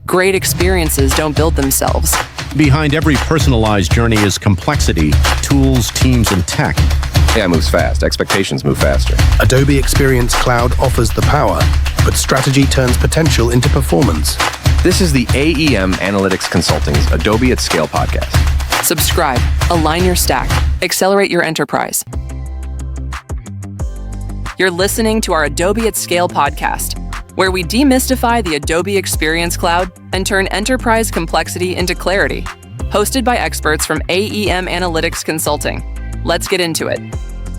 Great experiences don't build themselves. Behind every personalized journey is complexity, tools, teams, and tech. AI moves fast. Expectations move faster. Adobe Experience Cloud offers the power, but strategy turns potential into performance. This is the AEM Analytics Consulting's Adobe at Scale podcast. Subscribe, align your stack, accelerate your enterprise. You're listening to our Adobe at Scale podcast, where we demystify the Adobe Experience Cloud and turn enterprise complexity into clarity. Hosted by experts from AEM Analytics Consulting. Let's get into it.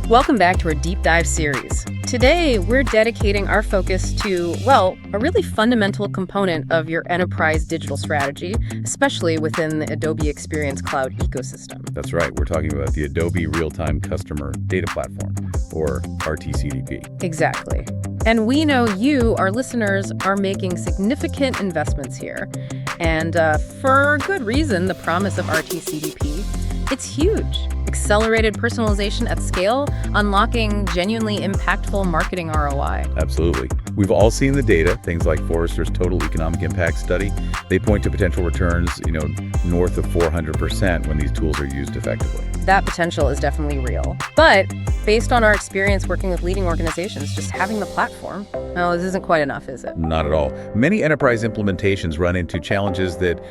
Welcome back to our deep dive series. Today, we're dedicating our focus to, well, a really fundamental component of your enterprise digital strategy, especially within the Adobe Experience Cloud ecosystem. That's right. We're talking about the Adobe Real-Time Customer Data Platform, or RT-CDP. Exactly. And we know you, our listeners, are making significant investments here. And for good reason, the promise of RT-CDP, it's huge. Accelerated personalization at scale, unlocking genuinely impactful marketing ROI. Absolutely. We've all seen the data, things like Forrester's Total Economic Impact Study. They point to potential returns, north of 400% when these tools are used effectively. That potential is definitely real. But based on our experience working with leading organizations, just having the platform, well, this isn't quite enough, is it? Not at all. Many enterprise implementations run into challenges that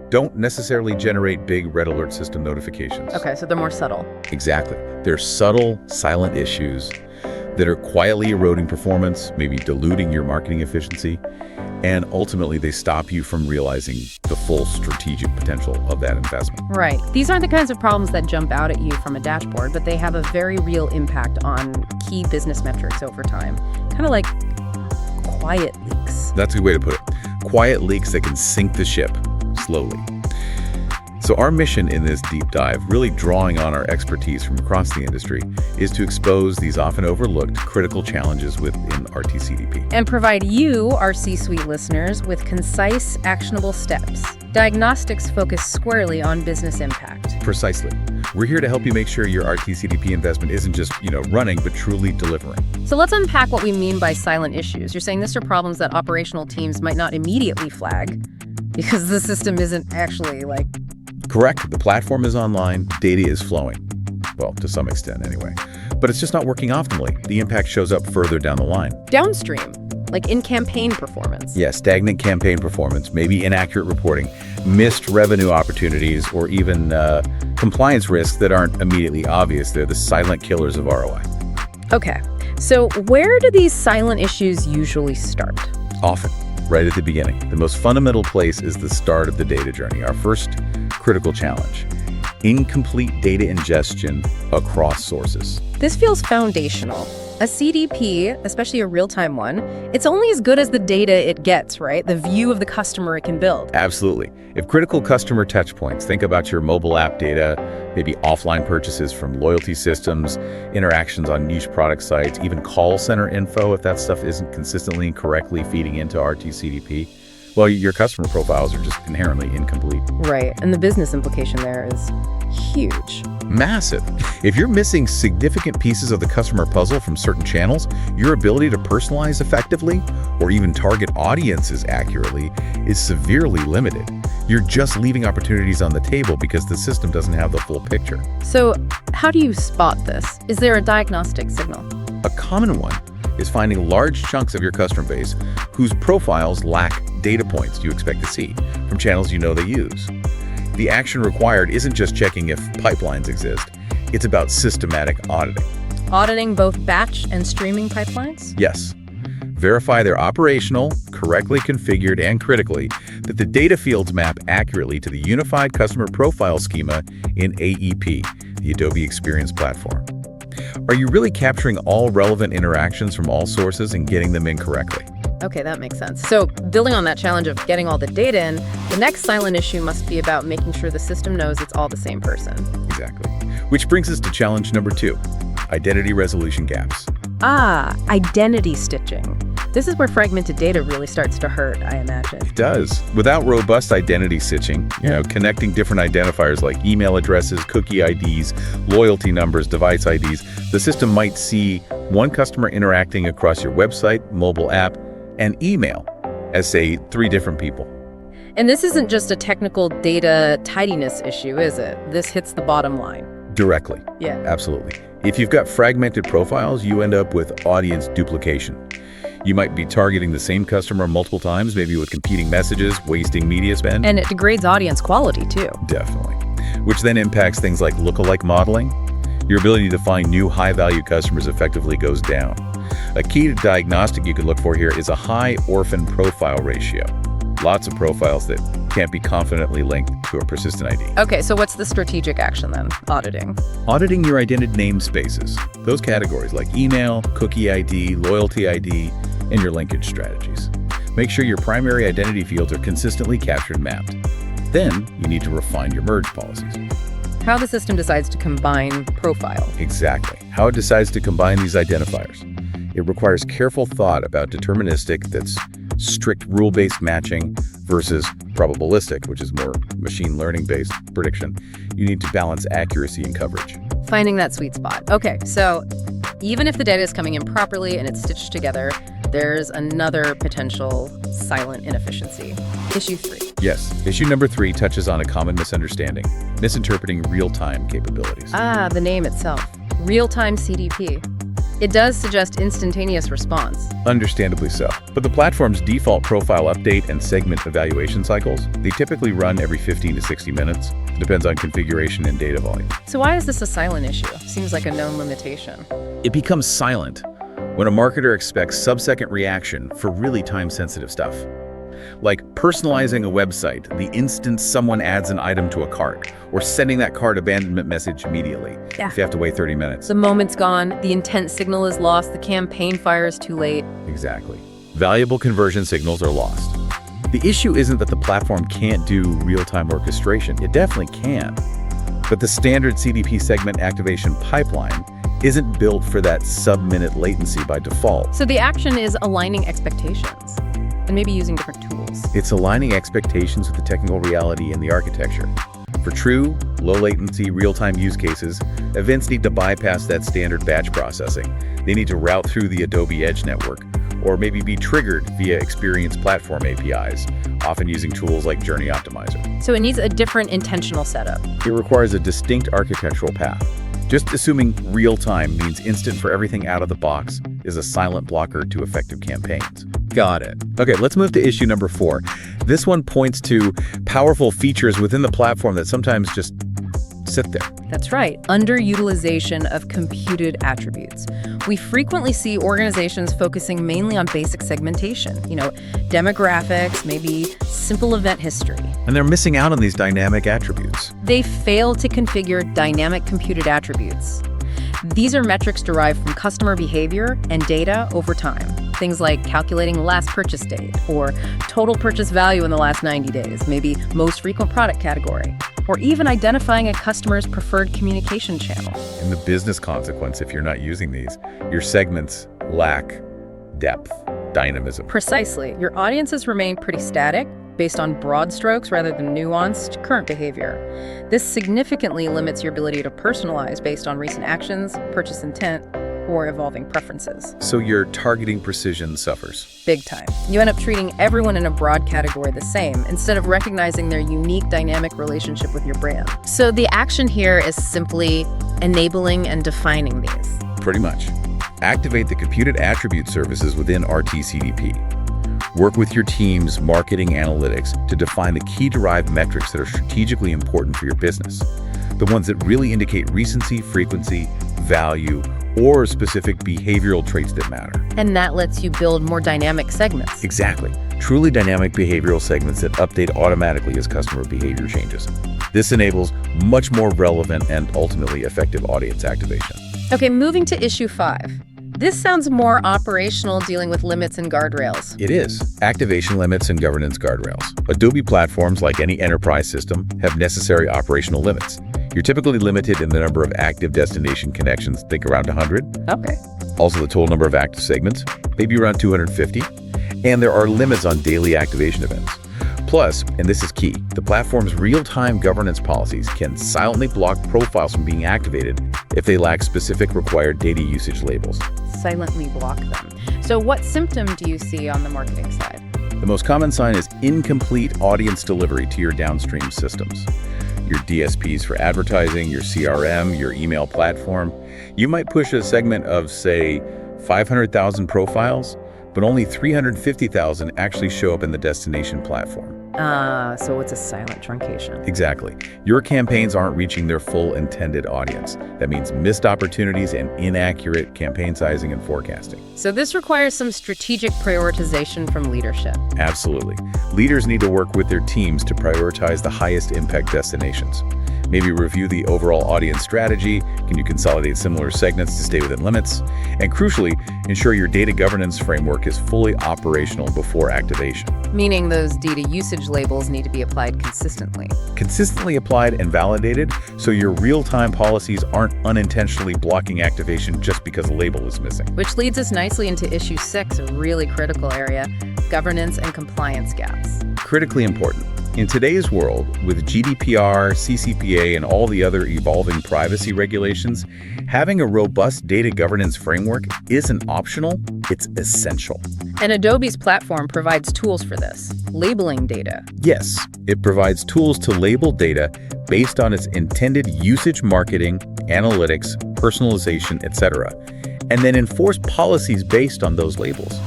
don't necessarily generate big red alert system notifications. Okay, so they're more subtle. Exactly. They're subtle, silent issues that are quietly eroding performance, maybe diluting your marketing efficiency, and ultimately they stop you from realizing the full strategic potential of that investment. Right. These aren't the kinds of problems that jump out at you from a dashboard, but they have a very real impact on key business metrics over time. Kind of like quiet leaks. That's a good way to put it. Quiet leaks that can sink the ship slowly. So our mission in this deep dive, really drawing on our expertise from across the industry, is to expose these often overlooked critical challenges within RT-CDP. And provide you, our C-suite listeners, with concise, actionable steps. Diagnostics focus squarely on business impact. Precisely. We're here to help you make sure your RT-CDP investment isn't just, running, but truly delivering. So let's unpack what we mean by silent issues. You're saying these are problems that operational teams might not immediately flag because the system isn't actually Correct. The platform is online, data is flowing. Well, to some extent anyway. But it's just not working optimally. The impact shows up further down the line. Downstream, like in campaign performance. Yeah, stagnant campaign performance, maybe inaccurate reporting, missed revenue opportunities, or even compliance risks that aren't immediately obvious. They're the silent killers of ROI. Okay, so where do these silent issues usually start? Often, right at the beginning. The most fundamental place is the start of the data journey, our first critical challenge. Incomplete data ingestion across sources. This feels foundational. A CDP, especially a real-time one, it's only as good as the data it gets, right? The view of the customer it can build. Absolutely. If critical customer touchpoints, think about your mobile app data, maybe offline purchases from loyalty systems, interactions on niche product sites, even call center info, if that stuff isn't consistently and correctly feeding into RT-CDP, well, your customer profiles are just inherently incomplete. Right, and the business implication there is huge. Massive. If you're missing significant pieces of the customer puzzle from certain channels, your ability to personalize effectively or even target audiences accurately is severely limited. You're just leaving opportunities on the table because the system doesn't have the full picture. So how do you spot this? Is there a diagnostic signal? A common one is finding large chunks of your customer base whose profiles lack data points you expect to see from channels you know they use. The action required isn't just checking if pipelines exist, it's about systematic auditing. Auditing both batch and streaming pipelines? Yes. Verify they're operational, correctly configured, and critically, that the data fields map accurately to the unified customer profile schema in AEP, the Adobe Experience Platform. Are you really capturing all relevant interactions from all sources and getting them in correctly? Okay, that makes sense. So building on that challenge of getting all the data in, the next silent issue must be about making sure the system knows it's all the same person. Exactly. Which brings us to challenge number 2, identity resolution gaps. Identity stitching. This is where fragmented data really starts to hurt, I imagine. It does. Without robust identity stitching, connecting different identifiers like email addresses, cookie IDs, loyalty numbers, device IDs, the system might see one customer interacting across your website, mobile app, and email, as, say, 3 different people. And this isn't just a technical data tidiness issue, is it? This hits the bottom line. Directly. Yeah. Absolutely. If you've got fragmented profiles, you end up with audience duplication. You might be targeting the same customer multiple times, maybe with competing messages, wasting media spend. And it degrades audience quality, too. Definitely. Which then impacts things like lookalike modeling. Your ability to find new high-value customers effectively goes down. A key diagnostic you can look for here is a high orphan profile ratio. Lots of profiles that can't be confidently linked to a persistent ID. Okay, so what's the strategic action then? Auditing. Auditing your identity namespaces. Those categories like email, cookie ID, loyalty ID, and your linkage strategies. Make sure your primary identity fields are consistently captured and mapped. Then you need to refine your merge policies. How the system decides to combine profile. Exactly. How it decides to combine these identifiers. It requires careful thought about deterministic, that's strict rule-based matching, versus probabilistic, which is more machine learning-based prediction. You need to balance accuracy and coverage. Finding that sweet spot. Okay, so even if the data is coming in properly and it's stitched together, there's another potential silent inefficiency. Issue 3. Yes, issue number 3 touches on a common misunderstanding, misinterpreting real-time capabilities. Ah, the name itself. Real-time CDP. It does suggest instantaneous response. Understandably so. But the platform's default profile update and segment evaluation cycles, they typically run every 15 to 60 minutes. It depends on configuration and data volume. So why is this a silent issue? Seems like a known limitation. It becomes silent when a marketer expects sub-second reaction for really time-sensitive stuff. Like personalizing a website the instant someone adds an item to a cart, or sending that cart abandonment message immediately if you have to wait 30 minutes. The moment's gone, the intent signal is lost, the campaign fire is too late. Exactly. Valuable conversion signals are lost. The issue isn't that the platform can't do real-time orchestration. It definitely can. But the standard CDP segment activation pipeline isn't built for that sub-minute latency by default. So the action is aligning expectations and maybe using different tools. It's aligning expectations with the technical reality in the architecture. For true, low-latency, real-time use cases, events need to bypass that standard batch processing. They need to route through the Adobe Edge network, or maybe be triggered via Experience Platform APIs, often using tools like Journey Optimizer. So it needs a different intentional setup. It requires a distinct architectural path. Just assuming real-time means instant for everything out of the box is a silent blocker to effective campaigns. Got it. Okay, let's move to issue number 4. This one points to powerful features within the platform that sometimes just sit there. That's right, underutilization of computed attributes. We frequently see organizations focusing mainly on basic segmentation, demographics, maybe simple event history. And they're missing out on these dynamic attributes. They fail to configure dynamic computed attributes. These are metrics derived from customer behavior and data over time. Things like calculating last purchase date, or total purchase value in the last 90 days, maybe most frequent product category, or even identifying a customer's preferred communication channel. And the business consequence, if you're not using these, your segments lack depth, dynamism. Precisely. Your audiences remain pretty static, based on broad strokes rather than nuanced current behavior. This significantly limits your ability to personalize based on recent actions, purchase intent, or evolving preferences. So your targeting precision suffers. Big time. You end up treating everyone in a broad category the same, instead of recognizing their unique dynamic relationship with your brand. So the action here is simply enabling and defining these. Pretty much. Activate the computed attribute services within RT-CDP. Work with your team's marketing analytics to define the key derived metrics that are strategically important for your business. The ones that really indicate recency, frequency, value, or specific behavioral traits that matter. And that lets you build more dynamic segments. Exactly. Truly dynamic behavioral segments that update automatically as customer behavior changes. This enables much more relevant and ultimately effective audience activation. Okay, moving to issue 5. This sounds more operational, dealing with limits and guardrails. It is. Activation limits and governance guardrails. Adobe platforms, like any enterprise system, have necessary operational limits. You're typically limited in the number of active destination connections, think around 100. Okay. Also the total number of active segments, maybe around 250. And there are limits on daily activation events. Plus, and this is key, the platform's real-time governance policies can silently block profiles from being activated if they lack specific required data usage labels. Silently block them. So what symptom do you see on the marketing side? The most common sign is incomplete audience delivery to your downstream systems. Your DSPs for advertising, your CRM, your email platform. You might push a segment of, say, 500,000 profiles, but only 350,000 actually show up in the destination platform. So it's a silent truncation. Exactly. Your campaigns aren't reaching their full intended audience. That means missed opportunities and inaccurate campaign sizing and forecasting. So this requires some strategic prioritization from leadership. Absolutely. Leaders need to work with their teams to prioritize the highest impact destinations. Maybe review the overall audience strategy. Can you consolidate similar segments to stay within limits? And crucially, ensure your data governance framework is fully operational before activation. Meaning those data usage labels need to be applied consistently. Consistently applied and validated so your real-time policies aren't unintentionally blocking activation just because a label is missing. Which leads us nicely into issue 6, a really critical area, governance and compliance gaps. Critically important. In today's world, with GDPR, CCPA, and all the other evolving privacy regulations, having a robust data governance framework isn't optional, it's essential. And Adobe's platform provides tools for this, labeling data. Yes, it provides tools to label data based on its intended usage marketing, analytics, personalization, etc., and then enforce policies based on those labels.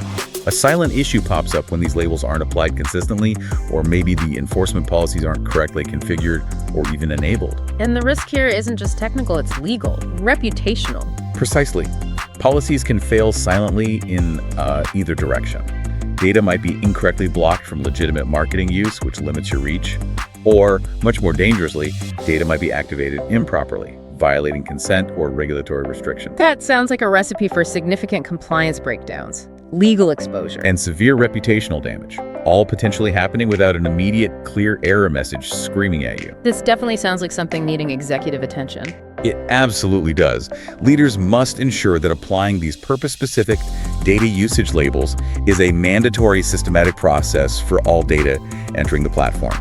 A silent issue pops up when these labels aren't applied consistently, or maybe the enforcement policies aren't correctly configured or even enabled. And the risk here isn't just technical, it's legal, reputational. Precisely. Policies can fail silently in either direction. Data might be incorrectly blocked from legitimate marketing use, which limits your reach. Or, much more dangerously, data might be activated improperly, violating consent or regulatory restrictions. That sounds like a recipe for significant compliance breakdowns. Legal exposure. And severe reputational damage, all potentially happening without an immediate, clear error message screaming at you. This definitely sounds like something needing executive attention. It absolutely does. Leaders must ensure that applying these purpose-specific data usage labels is a mandatory systematic process for all data entering the platform.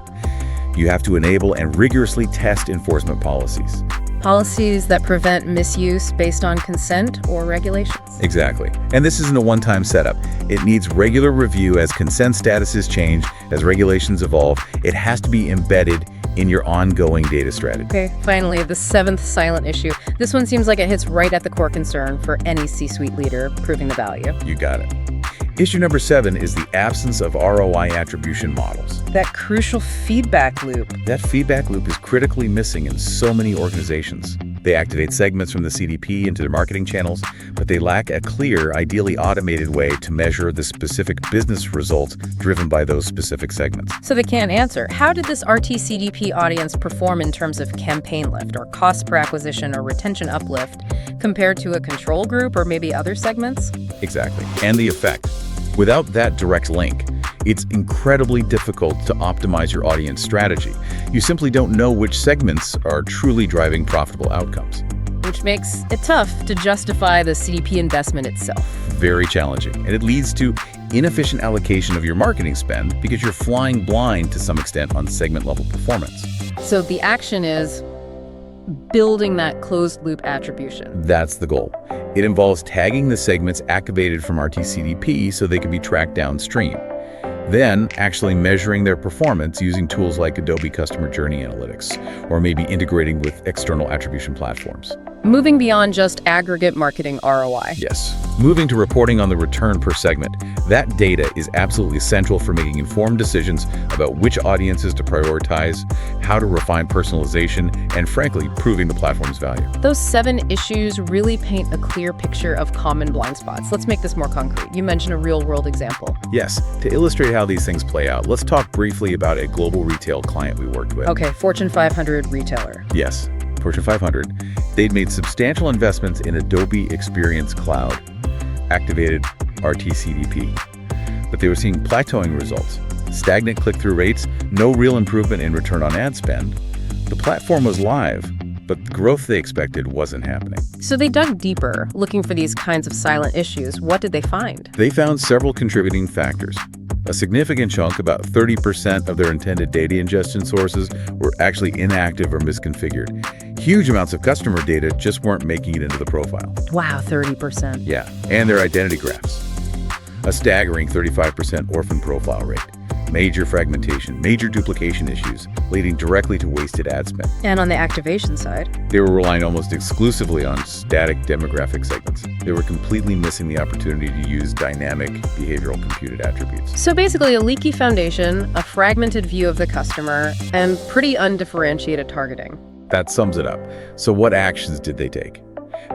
You have to enable and rigorously test enforcement policies. Policies that prevent misuse based on consent or regulations. Exactly. And this isn't a one-time setup. It needs regular review as consent statuses change, as regulations evolve. It has to be embedded in your ongoing data strategy. Okay, finally, the 7th silent issue. This one seems like it hits right at the core concern for any C-suite leader, proving the value. You got it. Issue number 7 is the absence of ROI attribution models. That crucial feedback loop. That feedback loop is critically missing in so many organizations. They activate segments from the CDP into their marketing channels, but they lack a clear, ideally automated way to measure the specific business results driven by those specific segments. So they can't answer. How did this RT-CDP audience perform in terms of campaign lift or cost per acquisition or retention uplift compared to a control group or maybe other segments? Exactly. And the effect. Without that direct link, it's incredibly difficult to optimize your audience strategy. You simply don't know which segments are truly driving profitable outcomes. Which makes it tough to justify the CDP investment itself. Very challenging, and it leads to inefficient allocation of your marketing spend because you're flying blind to some extent on segment-level performance. So the action is building that closed-loop attribution. That's the goal. It involves tagging the segments activated from RT-CDP so they can be tracked downstream. Then, actually measuring their performance using tools like Adobe Customer Journey Analytics, or maybe integrating with external attribution platforms. Moving beyond just aggregate marketing ROI. Yes. Moving to reporting on the return per segment. That data is absolutely essential for making informed decisions about which audiences to prioritize, how to refine personalization, and frankly, proving the platform's value. Those 7 issues really paint a clear picture of common blind spots. Let's make this more concrete. You mentioned a real-world example. Yes. To illustrate how these things play out, let's talk briefly about a global retail client we worked with. Okay, Fortune 500 retailer. Yes. Fortune 500, they'd made substantial investments in Adobe Experience Cloud, activated RT-CDP. But they were seeing plateauing results, stagnant click-through rates, no real improvement in return on ad spend. The platform was live, but the growth they expected wasn't happening. So they dug deeper, looking for these kinds of silent issues. What did they find? They found several contributing factors. A significant chunk, about 30% of their intended data ingestion sources, were actually inactive or misconfigured. Huge amounts of customer data just weren't making it into the profile. Wow, 30%. Yeah, and their identity graphs. a staggering 35% orphan profile rate, major fragmentation, major duplication issues, leading directly to wasted ad spend. And on the activation side, They were relying almost exclusively on static demographic segments. They were completely missing the opportunity to use dynamic behavioral computed attributes. so basically a leaky foundation, a fragmented view of the customer, and pretty undifferentiated targeting. That sums it up. So what actions did they take?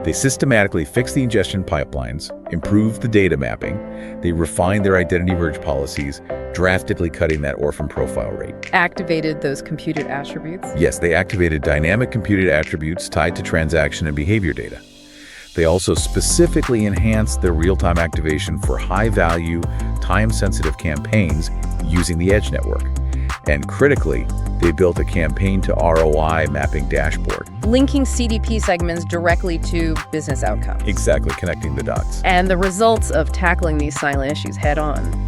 They systematically fixed the ingestion pipelines, improved the data mapping, they refined their identity merge policies, drastically cutting that orphan profile rate. Activated those computed attributes. Yes, they activated dynamic computed attributes tied to transaction and behavior data. They also specifically enhanced their real-time activation for high-value, time-sensitive campaigns using the Edge network. And critically, they built a campaign to ROI mapping dashboard. Linking CDP segments directly to business outcomes. Exactly, connecting the dots. And the results of tackling these silent issues head on.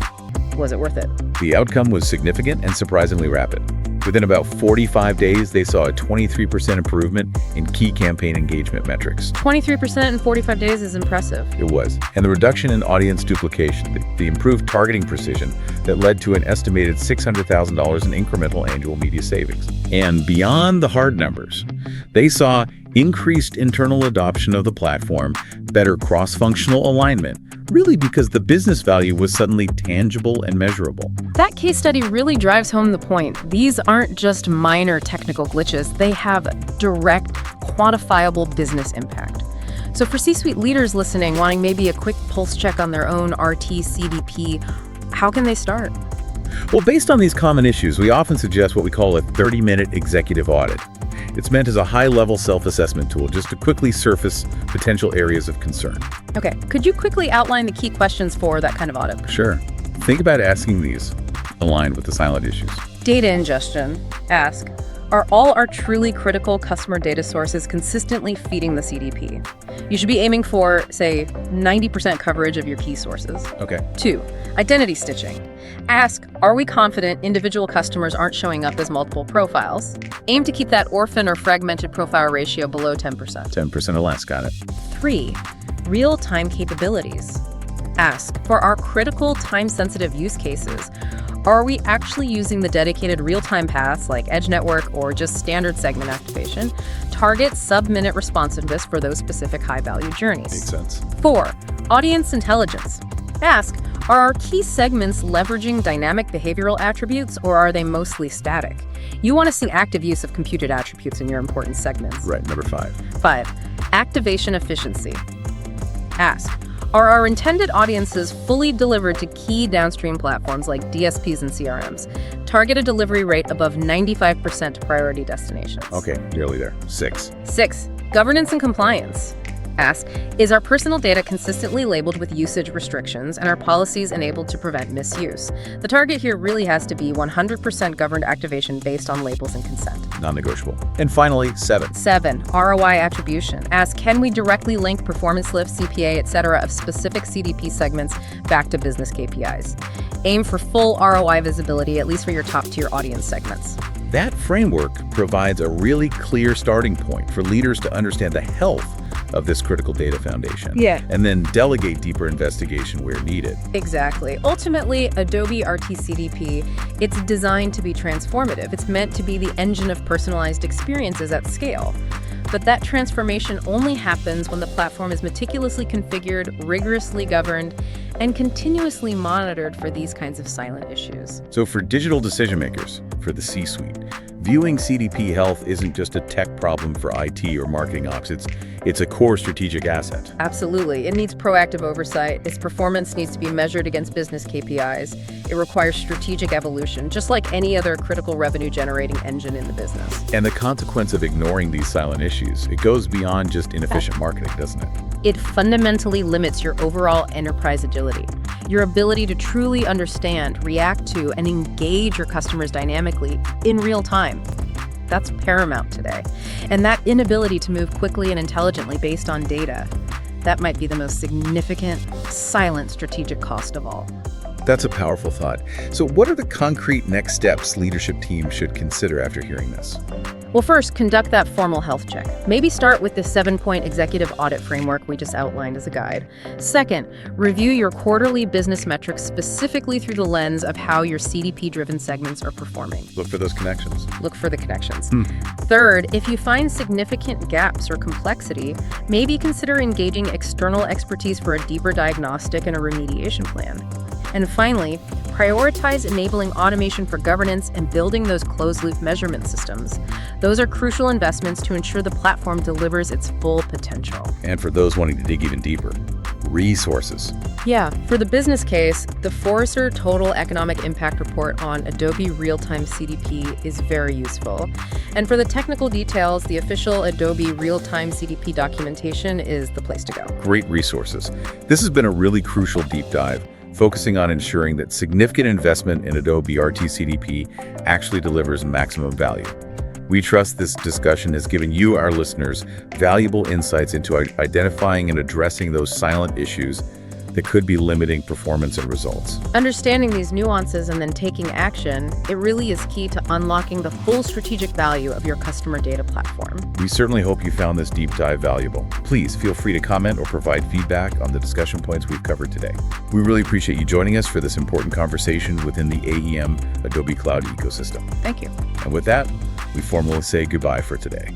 Was it worth it? The outcome was significant and surprisingly rapid. Within about 45 days, they saw a 23% improvement in key campaign engagement metrics. 23% in 45 days is impressive. It was. And the reduction in audience duplication, the improved targeting precision that led to an estimated $600,000 in incremental annual media savings. And beyond the hard numbers, they saw increased internal adoption of the platform, better cross-functional alignment, really because the business value was suddenly tangible and measurable. That case study really drives home the point. These aren't just minor technical glitches. They have direct, quantifiable business impact. So for C-suite leaders listening, wanting maybe a quick pulse check on their own RT-CDP, how can they start? Well, based on these common issues, we often suggest what we call a 30-minute executive audit. It's meant as a high-level self-assessment tool just to quickly surface potential areas of concern. Okay, could you quickly outline the key questions for that kind of audit? Sure. Think about asking these, aligned with the silent issues. Data ingestion. Ask, are all our truly critical customer data sources consistently feeding the CDP? You should be aiming for, say, 90% coverage of your key sources. Okay. 2, identity stitching. Ask, are we confident individual customers aren't showing up as multiple profiles? Aim to keep that orphan or fragmented profile ratio below 10%. 10% or less, got it. 3, real-time capabilities. Ask, for our critical time-sensitive use cases, are we actually using the dedicated real-time paths like Edge Network or just standard segment activation? Target sub-minute responsiveness for those specific high-value journeys. Makes sense. 4, audience intelligence. Ask, are our key segments leveraging dynamic behavioral attributes or are they mostly static? You want to see active use of computed attributes in your important segments. Right, number 5. 5, activation efficiency. Ask, are our intended audiences fully delivered to key downstream platforms like DSPs and CRMs? Target a delivery rate above 95% to priority destinations. Okay, nearly there. 6. 6, governance and compliance. Ask, is our personal data consistently labeled with usage restrictions and are policies enabled to prevent misuse? The target here really has to be 100% governed activation based on labels and consent. Non-negotiable. And finally, 7. 7, ROI attribution. Ask, can we directly link performance lift, CPA, etc. of specific CDP segments back to business KPIs? Aim for full ROI visibility, at least for your top-tier audience segments. That framework provides a really clear starting point for leaders to understand the health of this critical data foundation. Yeah. And then delegate deeper investigation where needed. Exactly. Ultimately, Adobe RT-CDP, it's designed to be transformative. It's meant to be the engine of personalized experiences at scale. But that transformation only happens when the platform is meticulously configured, rigorously governed, and continuously monitored for these kinds of silent issues. So for digital decision makers, for the C-suite, viewing CDP health isn't just a tech problem for IT or marketing ops. It's a core strategic asset. Absolutely. It needs proactive oversight. Its performance needs to be measured against business KPIs. It requires strategic evolution, just like any other critical revenue-generating engine in the business. And the consequence of ignoring these silent issues, it goes beyond just inefficient marketing, doesn't it? It fundamentally limits your overall enterprise agility, your ability to truly understand, react to, and engage your customers dynamically in real time. That's paramount today. And that inability to move quickly and intelligently based on data, that might be the most significant, silent strategic cost of all. That's a powerful thought. So what are the concrete next steps leadership teams should consider after hearing this? Well, first, conduct that formal health check. Maybe start with the 7-point executive audit framework we just outlined as a guide. Second, review your quarterly business metrics specifically through the lens of how your CDP-driven segments are performing. Look for those connections. Look for the connections. Third, if you find significant gaps or complexity, maybe consider engaging external expertise for a deeper diagnostic and a remediation plan. And finally, prioritize enabling automation for governance and building those closed-loop measurement systems. Those are crucial investments to ensure the platform delivers its full potential. And for those wanting to dig even deeper, resources. Yeah, for the business case, the Forrester Total Economic Impact Report on Adobe Real-Time CDP is very useful. And for the technical details, the official Adobe Real-Time CDP documentation is the place to go. Great resources. This has been a really crucial deep dive, focusing on ensuring that significant investment in Adobe RT-CDP actually delivers maximum value. We trust this discussion has given you, our listeners, valuable insights into identifying and addressing those silent issues that could be limiting performance and results. Understanding these nuances and then taking action, it really is key to unlocking the full strategic value of your customer data platform. We certainly hope you found this deep dive valuable. Please feel free to comment or provide feedback on the discussion points we've covered today. We really appreciate you joining us for this important conversation within the AEM Adobe Cloud ecosystem. Thank you. And with that, we formally say goodbye for today.